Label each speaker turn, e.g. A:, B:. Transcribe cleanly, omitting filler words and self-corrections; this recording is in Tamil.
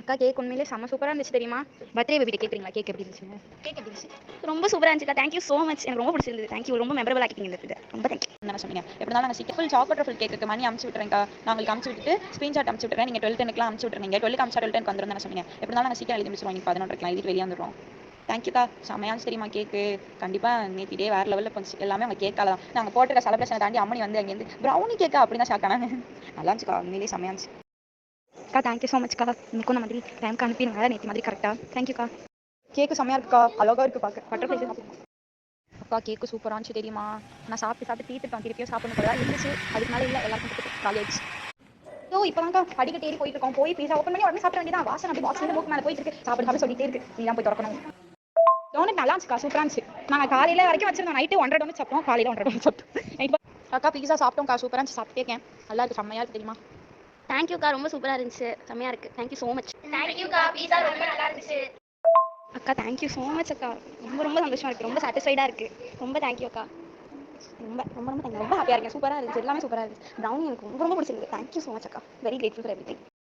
A: அக்கா கேக் உண்மையிலே செம்ம சூப்பராக இருந்துச்சு தெரியுமா? பர்த்டே பேபிட்ட கேட்குறீங்களா? கேக் எப்படி இருந்துச்சுங்க?
B: கேக் எப்படி இருந்துச்சு? ரொம்ப சூப்பராக இருந்துச்சுக்கா. Thank you so much. எனக்கு ரொம்ப பிடிச்சிருந்தது. தேங்க்யூ. ரொம்ப மெமரபிள் ஆக்கிட்டீங்க இந்த இதை. ரொம்ப தேங்க்யூ.
C: என்ன சொன்னீங்க எப்படி இருந்தாலும் நாங்கள் ஃபுல் சாக்லேட் ஃபுல் கேக்கு மணி அமுச்சு விட்டுறேன்க்கா. நான் உங்களுக்கு அமுச்சு விட்டுட்டு ஸ்க்ரீன்ஷாட் அமுச்சு விட்டுறேன். நீங்கள் 12 அமுச்சு விட்டுருங்க. 12 அமுச்சா 12 வந்துடும் தானே சொன்னீங்க. எப்படி இருந்தாலும் நாங்கள் சீக்கிரம் எழுதி முடிச்சிருவோம். நீங்கள் 11 எழுதிட்டு வெளியே வந்துடுவோம். தேங்க்யூக்கா. செம்மையாச்சு தெரியுமா கேக்கு. கண்டிப்பாக நேற்று டே வேறு லெவலில் போச்சு. எல்லாமே அவங்க கேட்கல தான் நாங்கள் போட்டுற செலிப்ரேஷனை தாண்டி அம்மனி வந்து அங்கேருந்து ப்ரௌனி கேக்கா அப்படி தான் ஷாக் ஆனாங்க. நல்லா இருந்துச்சுக்கா. உண்மையிலேயே செம்மையாச்சு.
A: அக்கா தேங்க்யூ ஸோ மச்க்கா. இன்னைக்கும் இந்த மாதிரி டைமுக்கு அனுப்பிடுங்க நேற்று மாதிரி கரெக்டாக. தேங்க்யூக்கா.
C: கேக்கு செம்மையாக இருக்குக்கா. அழகாக இருக்குது பார்க்க. பட்டர்ஃப்ளை அக்கா கேக்கு சூப்பராக இருந்துச்சு தெரியுமா? நான் சாப்பிட்டு தீர்த்துட்டோம். திருப்பியும் சாப்பிடணும் போல இருந்துச்சு. அதுக்கு மேலே இல்லை எல்லாருக்கும் காலேஜ். ஸோ இப்போ தான்க்கா படிக்கட்டு ஏறி போயிட்டு இருக்கோம். போய் பீஸா ஓப்பன் பண்ணி உடனே சாப்பிட வேண்டியதான். வாசனை அப்படி பாக்ஸ் மூக்கு மேலே போயிட்டு இருக்கு. சாப்பிட சொல்லிட்டே இருக்கு. நீ தான் போய் திறக்கணும். டோனட் நல்லா இருந்துச்சுக்கா. சூப்பராக இருந்துச்சு. நாங்கள் காலையில் வரைக்கும் வச்சிருந்தோம். நைட்டு 1.5 டோனட் சாப்பிட்டோம். காலையில் 1.5 டோனட் சாப்பிட்டோம். நைட் அக்கா பீஸா சாப்பிட்டோம்க்கா. சூப்பராக இருந்துச்சு. சாப்பிட்டே இருக்கேன். நல்லா இருக்கு. செம்மையாக இருக்கு தெரியுமா?
B: தேங்க்யூக்கா. ரொம்ப சூப்பராக இருந்துச்சு. செம்மையாக இருக்குது. Thank you so much.
D: தேங்க்யூக்கா. பீஸா ரொம்ப நல்லா இருந்துச்சு.
B: அக்கா தேங்க்யூ ஸோ மச் அக்கா. ரொம்ப ரொம்ப சந்தோஷமாக இருக்குது. ரொம்ப சாட்டிஸ்ஃபைடாக இருக்குது. ரொம்ப தேங்க்யூ அக்கா. ரொம்ப ரொம்ப ரொம்ப தேங்க்யூ. ரொம்ப ஹாப்பியாக இருக்கேன். சூப்பராக இருந்துச்சு. எல்லாமே சூப்பராக இருந்துச்சு. ப்ரௌனி எனக்கு ரொம்ப ரொம்ப பிடிச்சிருக்கு. தேங்க்யூ ஸோ மச் அக்கா. Very grateful for everything.